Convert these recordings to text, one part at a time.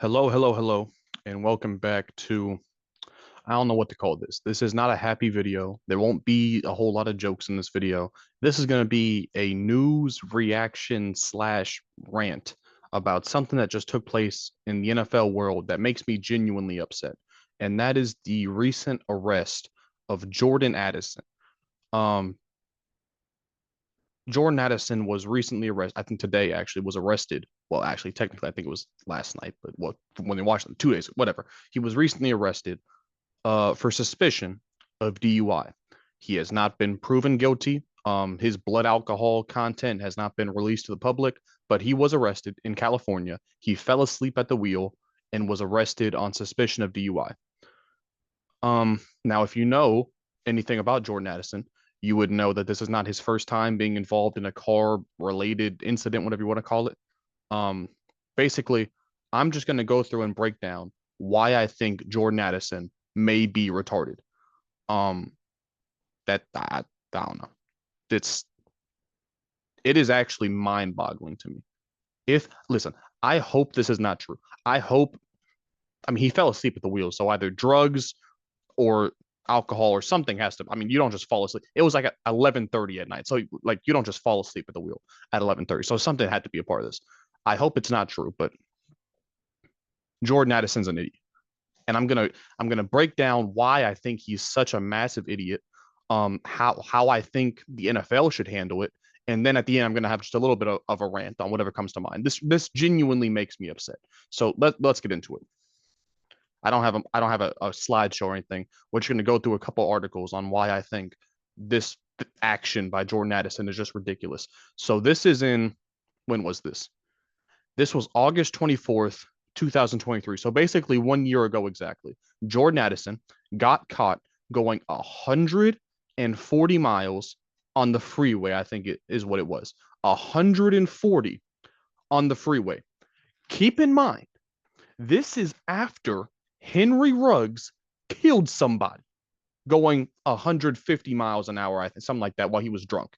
Hello, hello, hello, and welcome back to, I don't know what to call this. This is not a happy video. There won't be a whole lot of jokes in this video. This is going to be a news reaction slash rant about something that just took place in the NFL world that makes me genuinely upset. And that is the recent arrest of Jordan Addison. Um, Jordan Addison was recently arrested. I think today actually was arrested. Well, actually, technically, I think it was last night, but what when they watched them 2 days, whatever. He was recently arrested for suspicion of DUI. He has not been proven guilty. His blood alcohol content has not been released to the public, but he was arrested in California. He fell asleep at the wheel and was arrested on suspicion of DUI. Now, if you know anything about Jordan Addison, you would know that this is not his first time being involved in a car-related incident, whatever you want to call it. Um, Basically, I'm just going to go through and break down why I think Jordan Addison may be retarded. Um, I don't know. It's it is actually mind-boggling to me. If listen, I hope this is not true. I hope. I mean, he fell asleep at the wheel, so either drugs or alcohol or something has to. I mean, you don't just fall asleep. It was like at 11:30 at night, so like you don't just fall asleep at the wheel at 11:30. So something had to be a part of this. I hope it's not true, but Jordan Addison's an idiot, and I'm gonna break down why I think he's such a massive idiot. How I think the NFL should handle it, and then at the end I'm gonna have just a little bit of a rant on whatever comes to mind. This genuinely makes me upset. So let's get into it. I don't have a slideshow or anything. We're just going to go through a couple articles on why I think this action by Jordan Addison is just ridiculous. So this is in when was this? This was August 24th, 2023. So basically 1 year ago exactly. Jordan Addison got caught going 140 miles on the freeway. I think it is what it was. 140 on the freeway. Keep in mind, this is after Henry Ruggs killed somebody going 150 miles an hour, I think, something like that, while he was drunk.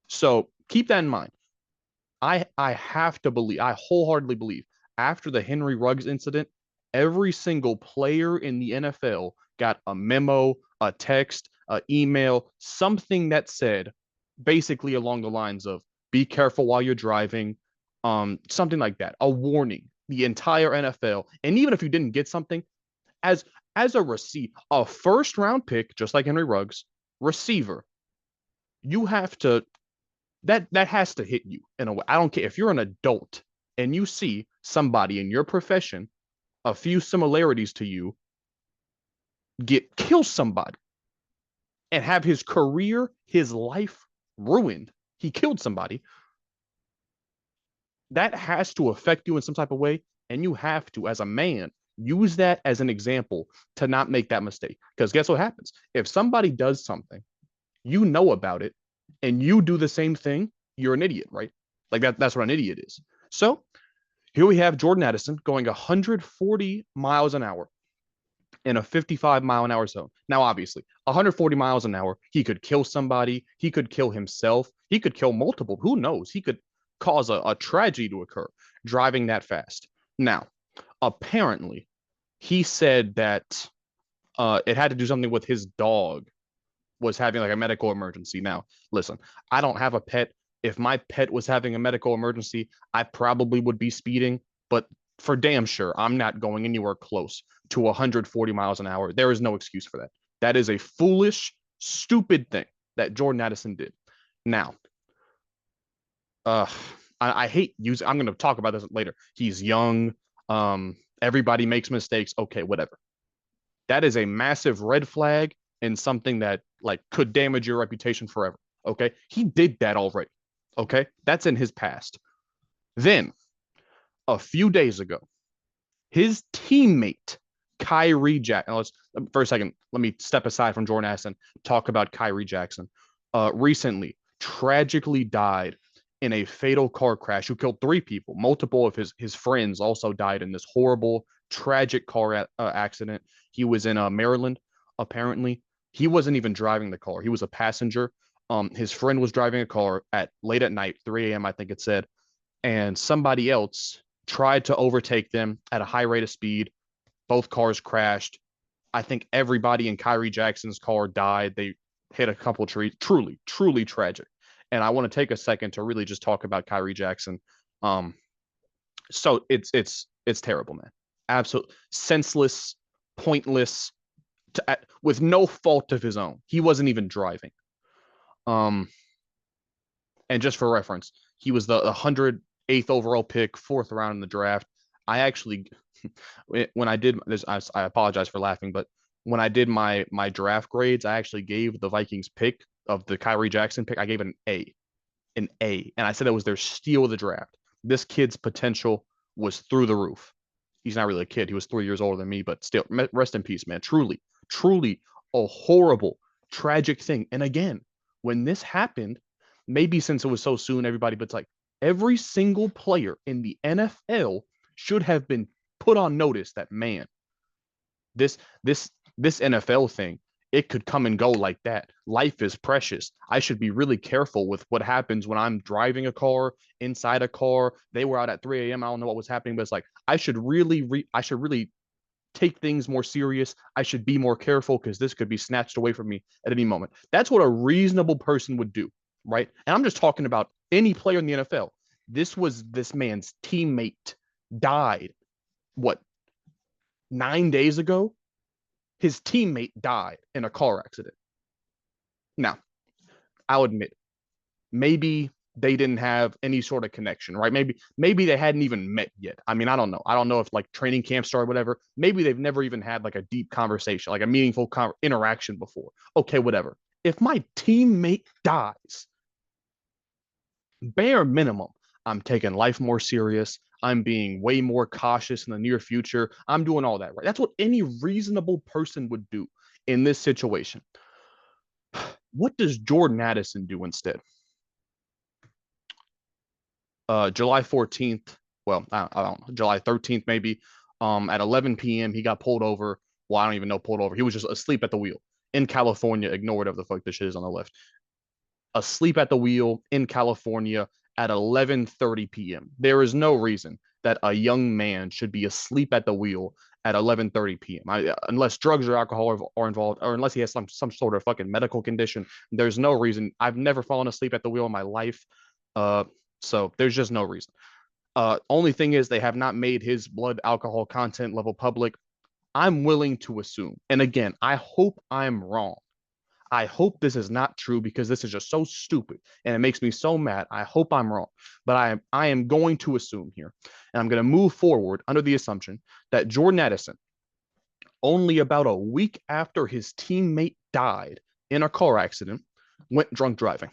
So keep that in mind. I have to believe, I wholeheartedly believe, after the Henry Ruggs incident, every single player in the NFL got a memo, a text, an email, something that said basically along the lines of be careful while you're driving, something like that, a warning. The entire NFL, and even if you didn't get something, as as a receipt, a first round pick, just like Henry Ruggs, receiver, you have to that has to hit you in a way. I don't care if you're an adult and you see somebody in your profession, a few similarities to you, get kill somebody and have his career, his life ruined. He killed somebody. That has to affect you in some type of way, and you have to, as a man, use that as an example to not make that mistake. Because guess what happens? If somebody does something, you know about it, and you do the same thing, you're an idiot, right? Like that's what an idiot is. So here we have Jordan Addison going 140 miles an hour in a 55-mile-an-hour zone. Now, obviously, 140 miles an hour, he could kill somebody, he could kill himself, he could kill multiple. Who knows? He could cause a tragedy to occur driving that fast. Now, apparently, he said that it had to do something with his dog was having like a medical emergency. Now, listen, I don't have a pet. If my pet was having a medical emergency, I probably would be speeding, but for damn sure, I'm not going anywhere close to 140 miles an hour. There is no excuse for that. That is a foolish, stupid thing that Jordan Addison did. Now, uh, I hate using. I'm going to talk about this later. He's young. Everybody makes mistakes. Okay, whatever. That is a massive red flag and something that like could damage your reputation forever. Okay, he did that already. Okay, that's in his past. Then a few days ago, his teammate Kyrie Jackson. Let's for a second. Let me step aside from Jordan Addison. Talk about Kyrie Jackson. Recently, tragically died in a fatal car crash who killed three people. Multiple of his friends also died in this horrible, tragic car accident. He was in Maryland, apparently. He wasn't even driving the car. He was a passenger. His friend was driving a car at late at night, 3 a.m. I think it said, and somebody else. tried to overtake them at a high rate of speed. Both cars crashed. I think everybody in Kyrie Jackson's car died. They hit a couple trees. Truly, truly tragic. And I want to take a second to really just talk about Kyrie Jackson. Um, so it's terrible, man. Absolute senseless, pointless, with no fault of his own. He wasn't even driving. Um, and just for reference, he was the 108th overall pick, fourth round in the draft. I actually, when I did this, I apologize for laughing, but when I did my draft grades, I actually gave the Vikings pick of the Kyrie Jackson pick, I gave it an A, and I said it was their steal of the draft. This kid's potential was through the roof. He's not really a kid. He was 3 years older than me, but still, rest in peace, man. Truly, truly a horrible, tragic thing. And again, when this happened, maybe since it was so soon, everybody, but it's like every single player in the NFL should have been put on notice that, man, this this this NFL thing, it could come and go like that. Life is precious. I should be really careful with what happens when I'm driving a car, inside a car. They were out at 3 a.m. I don't know what was happening, but it's like I should really take things more serious. I should be more careful because this could be snatched away from me at any moment. That's what a reasonable person would do, right? And I'm just talking about any player in the NFL. This was this man's teammate died, what, 9 days ago? His teammate died in a car accident. Now, I'll admit, maybe they didn't have any sort of connection, right? Maybe they hadn't even met yet. I mean, I don't know. I don't know if like training camp started, whatever. Maybe they've never even had like a deep conversation, like a meaningful interaction before. Okay, whatever. If my teammate dies, bare minimum, I'm taking life more serious. I'm being way more cautious in the near future. I'm doing all that, right? That's what any reasonable person would do in this situation. What does Jordan Addison do instead? July 14th, well, I don't know, July 13th, maybe, at 11 p.m., he got pulled over. Well, I don't even know pulled over. He was just asleep at the wheel in California. Ignore whatever the fuck this shit is on the left. Asleep at the wheel in California at 11:30 p.m. There is no reason that a young man should be asleep at the wheel at 11:30 p.m. Unless drugs or alcohol are involved, or unless he has some sort of fucking medical condition. There's no reason. I've never fallen asleep at the wheel in my life, uh, so there's just no reason. Only thing is they have not made his blood alcohol content level public. I'm willing to assume, and again, I hope I'm wrong. I hope this is not true because this is just so stupid and it makes me so mad. I hope I'm wrong, but I am going to assume here, and I'm going to move forward under the assumption that Jordan Addison, only about a week after his teammate died in a car accident, went drunk driving.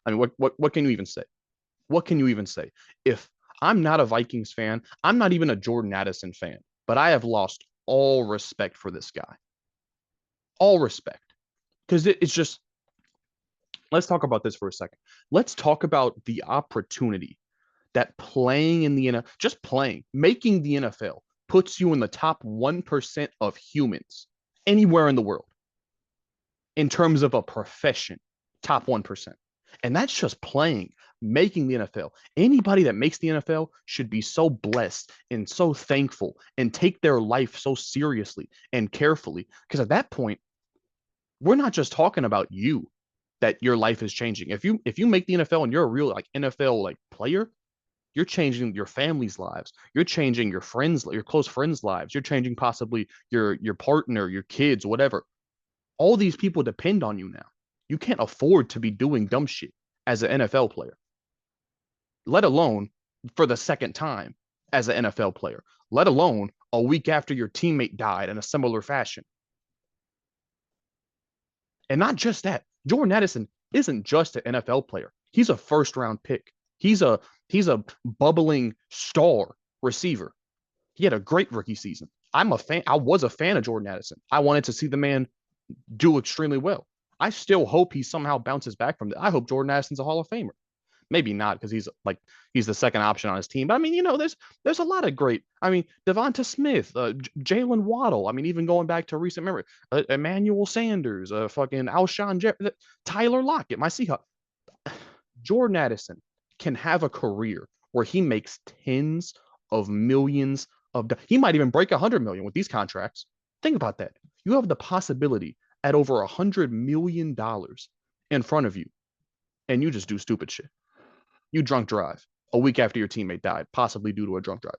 I mean, what can you even say? What can you even say? If I'm not a Vikings fan, I'm not even a Jordan Addison fan, but I have lost all respect for this guy. All respect. Because it's just, let's talk about this for a second. Let's talk about the opportunity that playing in the NFL, just playing, making the NFL puts you in the top 1% of humans anywhere in the world in terms of a profession, top 1%. And that's just playing, making the NFL. Anybody that makes the NFL should be so blessed and so thankful and take their life so seriously and carefully. Because at that point, we're not just talking about you, that your life is changing. If you make the NFL and you're a real like NFL like player, you're changing your family's lives. You're changing your friends, your close friends' lives. You're changing possibly your partner, your kids, whatever. All these people depend on you now. You can't afford to be doing dumb shit as an NFL player, let alone for the second time as an NFL player, let alone a week after your teammate died in a similar fashion. And not just that, Jordan Addison isn't just an NFL player. He's a first round pick. He's a he's a bubbling star receiver. He had a great rookie season. I'm a fan. I was a fan of Jordan Addison. I wanted to see the man do extremely well. I still hope he somehow bounces back from that. I hope Jordan Addison's a Hall of Famer. Maybe not because he's the second option on his team. But I mean, there's a lot of great. I mean, Devonta Smith, Jalen Waddle. I mean, even going back to recent memory, Emmanuel Sanders, fucking Alshon Tyler Lockett, my Seahawks. Jordan Addison can have a career where he makes tens of millions he might even break 100 million with these contracts. Think about that. You have the possibility at over $100 million in front of you, and you just do stupid shit. You drunk drive a week after your teammate died, possibly due to a drunk drive.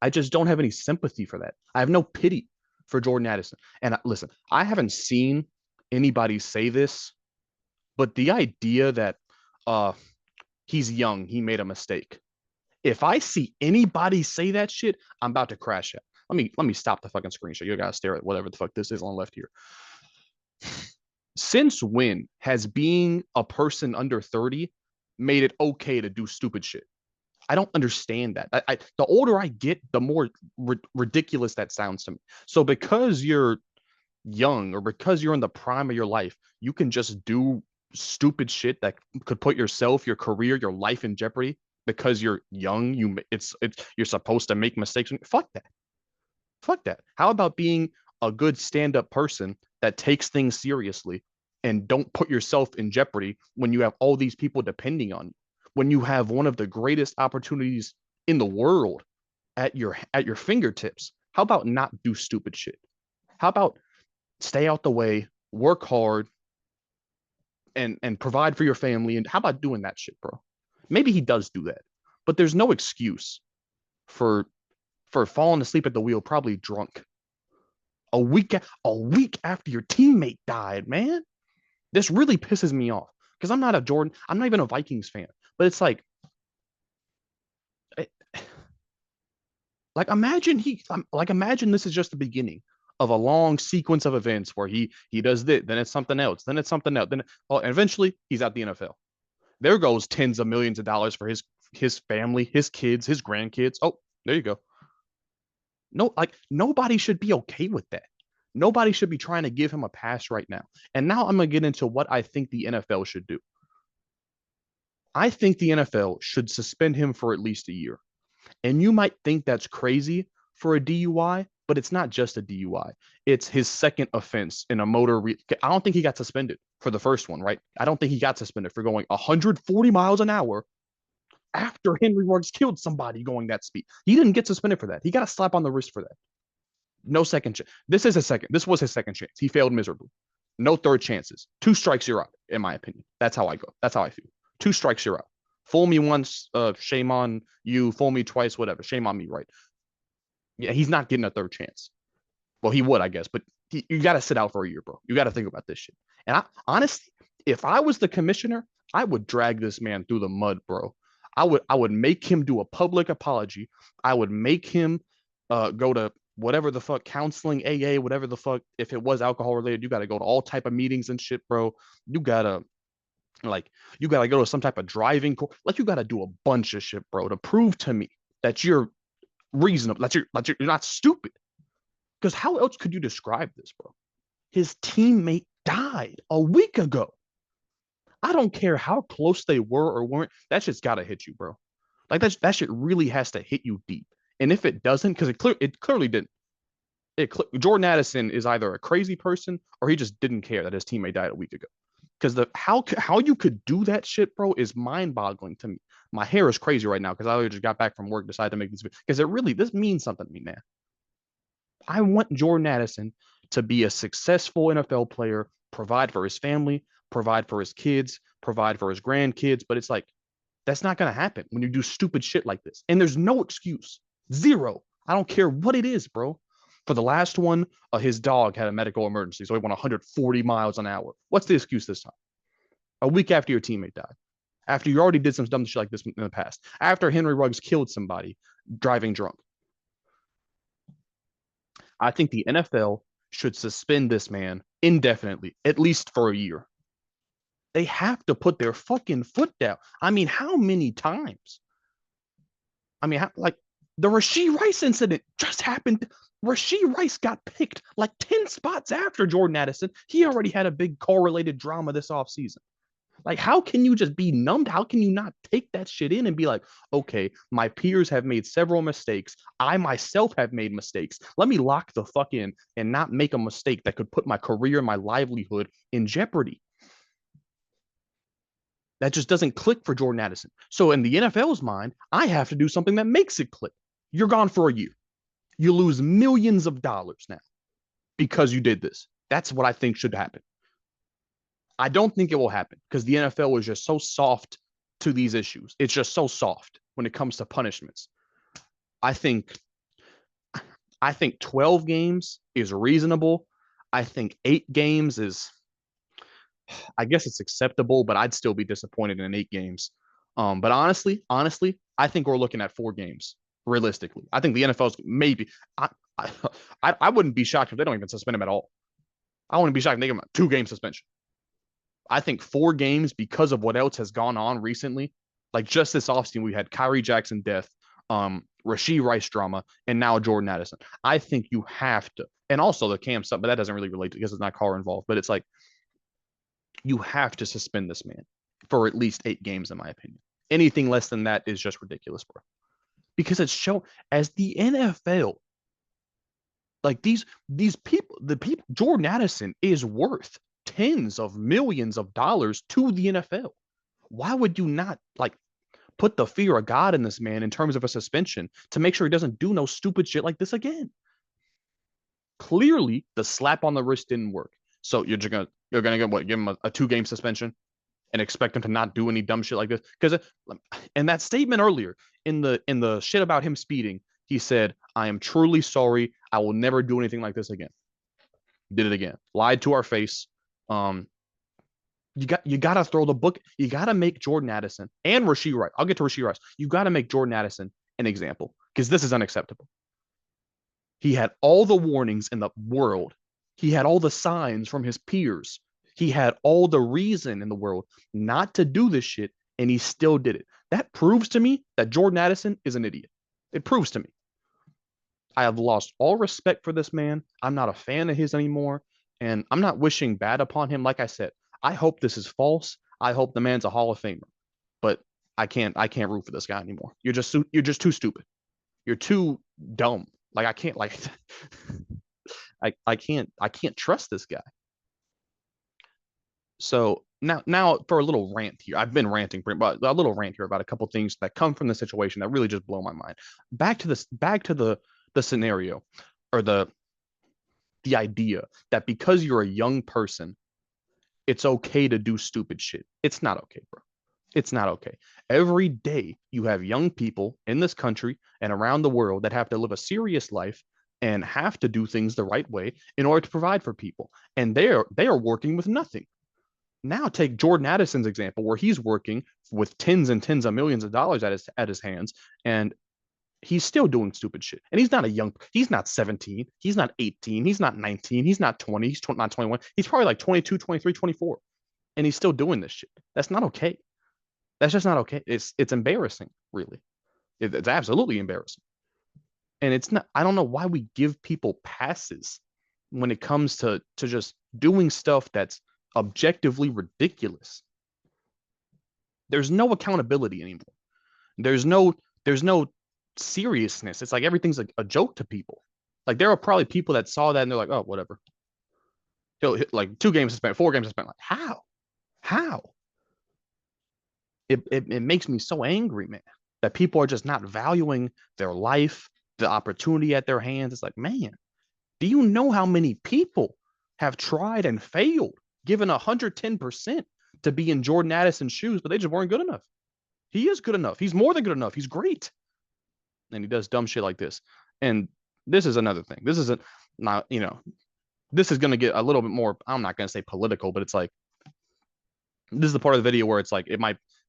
I just don't have any sympathy for that. I have no pity for Jordan Addison. And listen, I haven't seen anybody say this, but the idea that uh he's young, he made a mistake. If I see anybody say that shit, I'm about to crash out. Let me stop the fucking screenshot. You gotta stare at whatever the fuck this is on left here. Since when has being a person under 30 made it okay to do stupid shit? I don't understand that. The older I get, the more ridiculous that sounds to me. So because you're young or because you're in the prime of your life, you can just do stupid shit that could put yourself, your career, your life in jeopardy because you're young. It's you're supposed to make mistakes. Fuck that. Fuck that. How about being a good stand-up person that takes things seriously and don't put yourself in jeopardy when you have all these people depending on you, when you have one of the greatest opportunities in the world at your fingertips? How about not do stupid shit? How about stay out the way, work hard, and provide for your family? And how about doing that shit, bro? Maybe he does do that, but there's no excuse for falling asleep at the wheel, probably drunk, a week after your teammate died, man. This really pisses me off because I'm not even a Vikings fan, but it's it, imagine this is just the beginning of a long sequence of events where he does this, then it's something else, then it's something else, and eventually he's at the NFL. There goes tens of millions of dollars for his family, his kids, his grandkids. Oh, there you go. No, like nobody should be okay with that. Nobody should be trying to give him a pass right now. And now I'm going to get into what I think the NFL should do. I think the NFL should suspend him for at least a year. And you might think that's crazy for a DUI, but it's not just a DUI. It's his second offense in a I don't think he got suspended for the first one, right? I don't think he got suspended for going 140 miles an hour after Henry Ruggs killed somebody going that speed. He didn't get suspended for that. He got a slap on the wrist for that. No second chance. This was his second chance. He failed miserably. No third chances. Two strikes, you're out, in my opinion. That's how I go. That's how I feel. Two strikes, you're out. Fool me once, shame on you. Fool me twice, whatever. Shame on me, right? Yeah, he's not getting a third chance. Well, he would, I guess, but you got to sit out for a year, bro. You got to think about this shit. And honestly, if I was the commissioner, I would drag this man through the mud, bro. I would make him do a public apology. I would make him go to whatever the fuck counseling, AA, whatever the fuck. If it was alcohol related, you got to go to all type of meetings and shit, bro. You gotta you gotta go to some type of driving course. Like you gotta do a bunch of shit, bro, to prove to me that you're reasonable, you're not stupid. Because how else could you describe this, bro? His teammate died a week ago. I don't care how close they were or weren't. That shit's got to hit you, bro. Like that shit really has to hit you deep. And if it doesn't, because it clearly didn't. Jordan Addison is either a crazy person or he just didn't care that his teammate died a week ago. Because how you could do that shit, bro, is mind boggling to me. My hair is crazy right now because I just got back from work, decided to make this video because this means something to me, man. I want Jordan Addison to be a successful NFL player, provide for his family, provide for his kids, provide for his grandkids. But it's like, that's not going to happen when you do stupid shit like this. And there's no excuse. Zero. I don't care what it is, bro. For the last one, his dog had a medical emergency, so he went 140 miles an hour. What's the excuse this time? A week after your teammate died. After you already did some dumb shit like this in the past. After Henry Ruggs killed somebody driving drunk. I think the NFL should suspend this man indefinitely, at least for a year. They have to put their fucking foot down. I mean, how many times? I mean, like the Rashee Rice incident just happened. Rashee Rice got picked like 10 spots after Jordan Addison. He already had a big correlated drama this offseason. Like, how can you just be numbed? How can you not take that shit in and be like, okay, my peers have made several mistakes. I myself have made mistakes. Let me lock the fuck in and not make a mistake that could put my career, my livelihood in jeopardy. That just doesn't click for Jordan Addison. So in the NFL's mind, I have to do something that makes it click. You're gone for a year. You lose millions of dollars now because you did this. That's what I think should happen. I don't think it will happen because the NFL is just so soft to these issues. It's just so soft when it comes to punishments. I think I think 12 games is reasonable. I think 8 games is, I guess it's acceptable, but I'd still be disappointed in 8 games. But honestly, I think we're looking at 4 games realistically. I think the NFL's maybe. I, I wouldn't be shocked if they don't even suspend him at all. I wouldn't be shocked if they give him a 2 game suspension. I think 4 games because of what else has gone on recently. Like just this offseason, we had Kyrie Jackson death, Rashee Rice drama, and now Jordan Addison. I think you have to, and also the Cam stuff, but that doesn't really relate because it's not Carr involved. But it's like you have to suspend this man for at least 8 games, in my opinion. Anything less than that is just ridiculous, bro. Because it's shown as the NFL, like these people, the people, Jordan Addison is worth tens of millions of dollars to the NFL. Why would you not like put the fear of God in this man in terms of a suspension to make sure he doesn't do no stupid shit like this again? Clearly, the slap on the wrist didn't work. So you're gonna get what? Give him a 2 game suspension and expect him to not do any dumb shit like this? Because in that statement earlier, in the shit about him speeding, he said, "I am truly sorry. I will never do anything like this again." Did it again. Lied to our face. Um, you gotta throw the book. You gotta make Jordan Addison and Rashee Rice. I'll get to Rashee Rice. You gotta make Jordan Addison an example because this is unacceptable. He had all the warnings in the world. He had all the signs from his peers. He had all the reason in the world not to do this shit, and he still did it. That proves to me that Jordan Addison is an idiot. It proves to me. I have lost all respect for this man. I'm not a fan of his anymore, and I'm not wishing bad upon him. Like I said, I hope this is false. I hope the man's a Hall of Famer, but I can't root for this guy anymore. You're just too stupid. You're too dumb. Like I can't like I can't trust this guy. So now for a little rant here. I've been ranting, but a little rant here about a couple things that come from the situation that really just blow my mind. Back to the scenario or the idea that because you're a young person, it's okay to do stupid shit. It's not okay, bro. It's not okay. Every day you have young people in this country and around the world that have to live a serious life and have to do things the right way in order to provide for people. And they are working with nothing. Now take Jordan Addison's example where he's working with tens and tens of millions of dollars at his hands and he's still doing stupid shit. And he's not 17, he's not 18, he's not 19, he's not 20, he's not 21. He's probably like 22, 23, 24 and he's still doing this shit. That's not okay. That's just not okay. It's embarrassing, really. It's absolutely embarrassing. And it's not. I don't know why we give people passes when it comes to just doing stuff that's objectively ridiculous. There's no accountability anymore. There's no seriousness. It's like everything's like a joke to people. Like there are probably people that saw that and they're like, oh, whatever. He'll hit like 2 games spent, 4 games spent. Like how? How? It makes me so angry, man, that people are just not valuing their life, the opportunity at their hands. It's like, man, do you know how many people have tried and failed, given 110% to be in Jordan Addison's shoes, but they just weren't good enough? He is good enough. He's more than good enough. He's great. And he does dumb shit like this. And this is another thing. This isn't not, this is going to get a little bit more, I'm not going to say political, but it's like, this is the part of the video where it's like,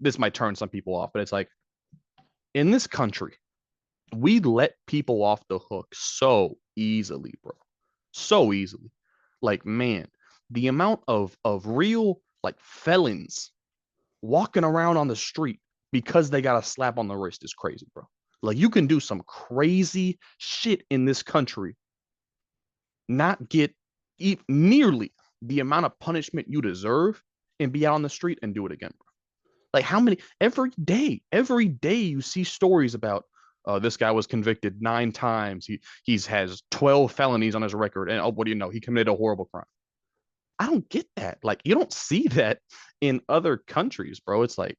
this might turn some people off, but it's like, in this country, we let people off the hook so easily, bro. So easily. Like, man, the amount of real like felons walking around on the street because they got a slap on the wrist is crazy, bro. Like you can do some crazy shit in this country, not get nearly the amount of punishment you deserve, and be out on the street and do it again, bro. Like how many every day you see stories about this guy was convicted 9 times. He's has 12 felonies on his record, and oh, what do you know? He committed a horrible crime. I don't get that. Like you don't see that in other countries, bro, it's like,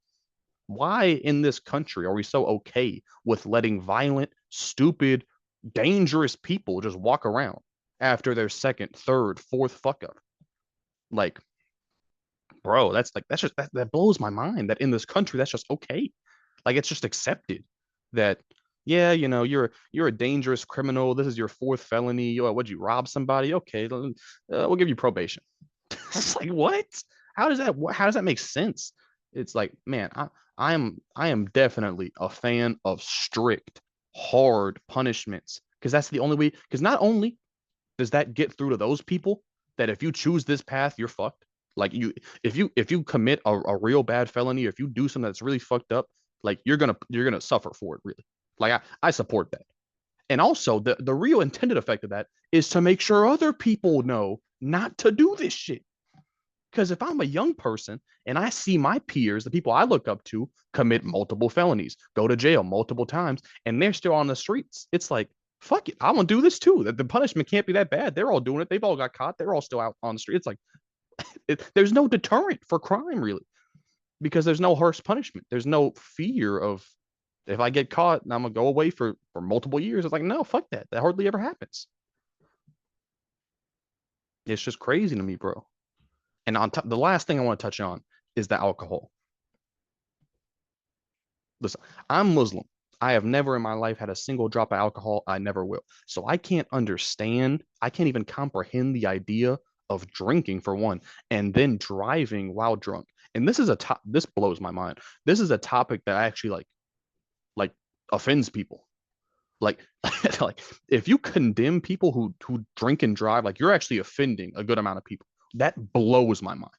why in this country are we so okay with letting violent, stupid, dangerous people just walk around after their second, third, fourth fuck up? Like, bro, that's just that blows my mind that in this country that's just okay. Like it's just accepted that yeah, you're a dangerous criminal. This is your fourth felony. Would you rob somebody? Okay, we'll give you probation. It's like what? How does that make sense? It's like, man, I am definitely a fan of strict, hard punishments because that's the only way. Because not only does that get through to those people that if you choose this path, you're fucked. Like if you commit a real bad felony, or if you do something that's really fucked up, like you're gonna suffer for it really. Like I support that. And also the real intended effect of that is to make sure other people know not to do this shit. Because if I'm a young person and I see my peers, the people I look up to, commit multiple felonies, go to jail multiple times, and they're still on the streets, it's like, fuck it, I want to do this too. The punishment can't be that bad. They're all doing it. They've all got caught. They're all still out on the street. It's like, there's no deterrent for crime, really, because there's no harsh punishment. There's no fear of if I get caught and I'm going to go away for multiple years. It's like, no, fuck that. That hardly ever happens. It's just crazy to me, bro. And on top, the last thing I want to touch on is the alcohol. Listen, I'm Muslim. I have never in my life had a single drop of alcohol. I never will. So I can't understand, I can't even comprehend the idea of drinking for one, and then driving while drunk. And this blows my mind. This is a topic that actually like offends people. Like like if you condemn people who drink and drive, like you're actually offending a good amount of people. That blows my mind.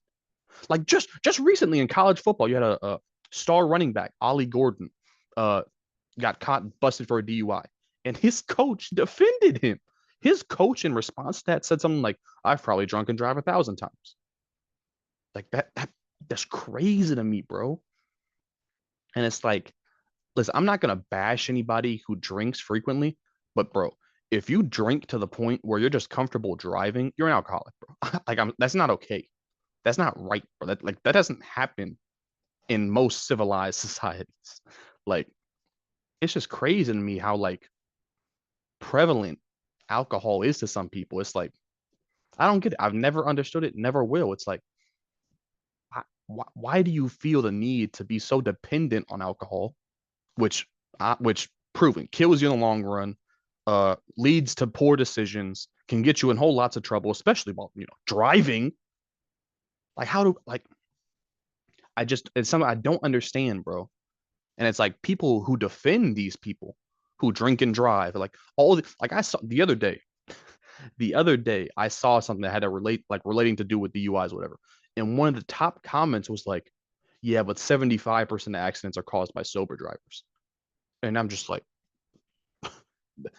Like just recently in college football, you had a star running back, Ollie Gordon, uh, got caught busted for a DUI, and his coach defended him. His coach, in response to that, said something like, "I've probably drunk and drive 1,000 times." Like that's crazy to me, bro. And it's like, listen, I'm not gonna bash anybody who drinks frequently, but bro, if you drink to the point where you're just comfortable driving, you're an alcoholic, bro. That's not okay. That's not right, bro. That doesn't happen in most civilized societies. Like it's just crazy to me how like prevalent alcohol is to some people. It's like I don't get it. I've never understood it, never will. It's like why do you feel the need to be so dependent on alcohol, which proven kills you in the long run, leads to poor decisions, can get you in whole lots of trouble, especially while driving. Like how do like it's something I don't understand, bro. And it's like people who defend these people who drink and drive, like like I saw the other day I saw something that had to relating to do with DUIs or whatever. And one of the top comments was like, yeah, but 75% of accidents are caused by sober drivers. And I'm just like,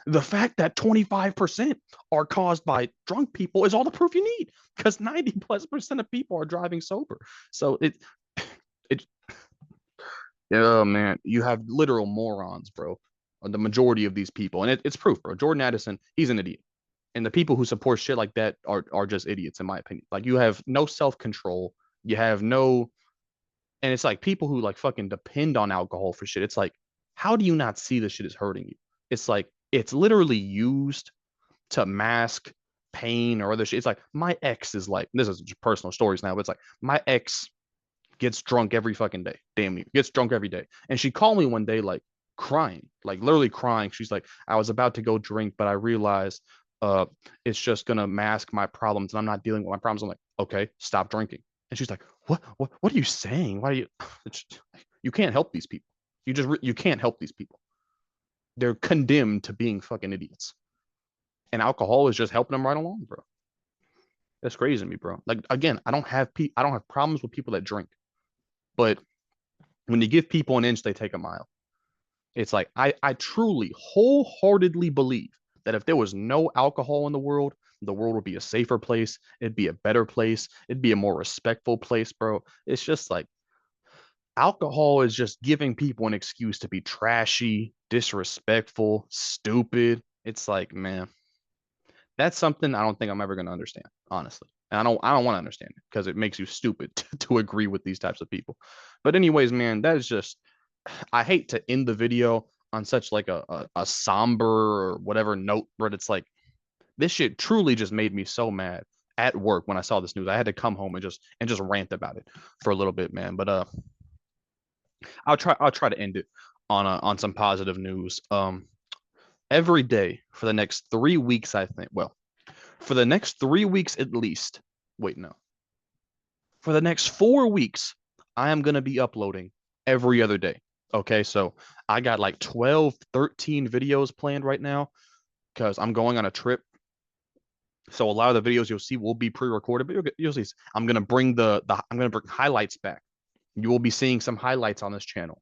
the fact that 25% are caused by drunk people is all the proof you need because 90+% of people are driving sober. So it oh man, you have literal morons, bro. The majority of these people, and it's proof, bro. Jordan Addison, he's an idiot, and the people who support shit like that are just idiots, in my opinion. Like you have no self control, you have no, and it's like people who like fucking depend on alcohol for shit. It's like, how do you not see this shit is hurting you? It's like it's literally used to mask pain or other shit. It's like my ex is like, this is just personal stories now, but it's like my ex gets drunk every fucking day. Damn you, gets drunk every day. And she called me one day like crying, like literally crying. She's like, I was about to go drink, but I realized uh it's just gonna mask my problems and I'm not dealing with my problems. I'm like, okay, stop drinking. And she's like, what are you saying? Why are you you can't help these people. You can't help these people. They're condemned to being fucking idiots. And alcohol is just helping them right along, bro. That's crazy to me, bro. Like again, I don't have problems with people that drink, but when you give people an inch, they take a mile. It's like I truly wholeheartedly believe that if there was no alcohol in the world would be a safer place. It'd be a better place. It'd be a more respectful place, bro. It's just like alcohol is just giving people an excuse to be trashy, disrespectful, stupid. It's like, man, that's something I don't think I'm ever going to understand, honestly. And I don't want to understand it because it makes you stupid to agree with these types of people. But anyways, man, that is just, I hate to end the video on such like a somber or whatever note, but it's like this shit truly just made me so mad at work when I saw this news. I had to come home and just rant about it for a little bit, man. But I'll try to end it on some positive news. Every day for the next 3 weeks, I think. Well, for the next 3 weeks at least. Wait, no. For the next 4 weeks, I am gonna be uploading every other day. Okay, so I got like 12, 13 videos planned right now because I'm going on a trip. So a lot of the videos you'll see will be pre-recorded, but you'll see I'm gonna bring I'm gonna bring highlights back. You will be seeing some highlights on this channel.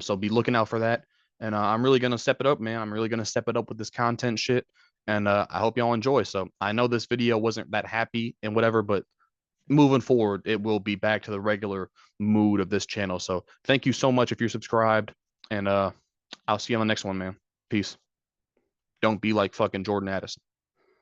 So be looking out for that. And I'm really gonna step it up, man. I'm really gonna step it up with this content shit. And I hope y'all enjoy. So I know this video wasn't that happy and whatever, but moving forward, it will be back to the regular mood of this channel. So thank you so much if you're subscribed. And I'll see you on the next one, man. Peace. Don't be like fucking Jordan Addison.